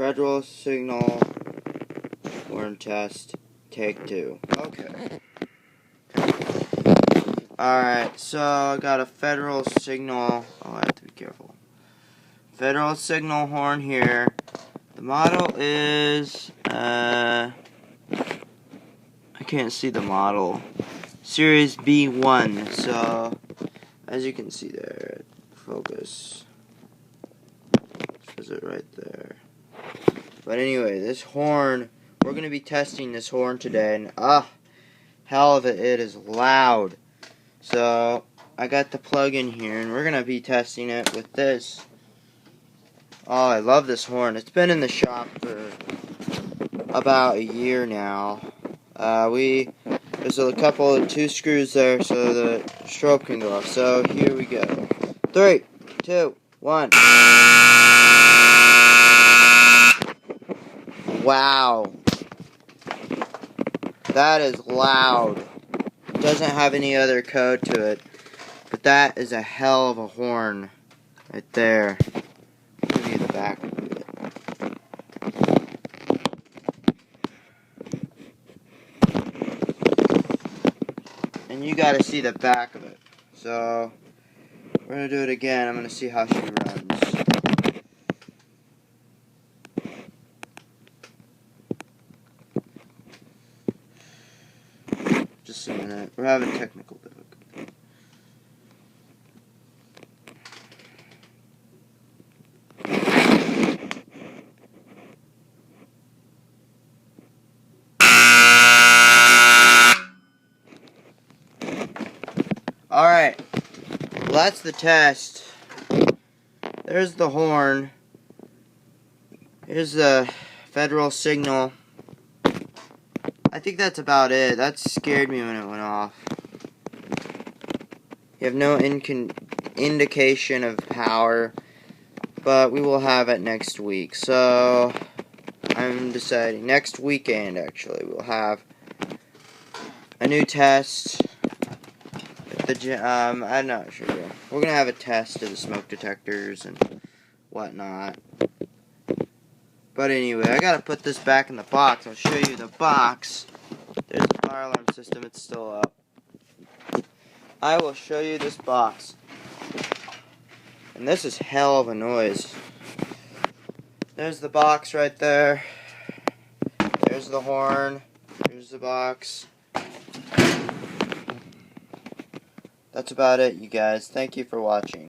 Federal signal horn test, take 2. Okay. Alright, so I got a federal signal. Oh, I have to be careful. Federal signal horn here. The model is, I can't see the model. Series B1. So, as you can see there, focus. Says it right there. But anyway, this horn, we're going to be testing this horn today, and hell of it is loud. So, I got the plug in here, and we're going to be testing it with this. Oh, I love this horn. It's been in the shop for about a year now. There's a couple of 2 screws there so the strobe can go off. So, here we go. 3, 2, 1. Wow. That is loud. It doesn't have any other code to it. But that is a hell of a horn right there. I'll give you the back of it. And you gotta see the back of it. So, we're gonna do it again. I'm gonna see how she runs. Just a minute. We're having technical difficulty. Alright. Well, that's the test. There's the horn. Here's the federal signal. I think that's about it. That scared me when it went off. You have no indication of power, but we will have it next week. So, I'm deciding. Next weekend, actually, we'll have a new test. I'm not sure. We're gonna have a test of the smoke detectors and whatnot. But anyway, I gotta put this back in the box. I'll show you the box. There's the fire alarm system. It's still up. I will show you this box. And this is hell of a noise. There's the box right there. There's the horn. Here's the box. That's about it, you guys. Thank you for watching.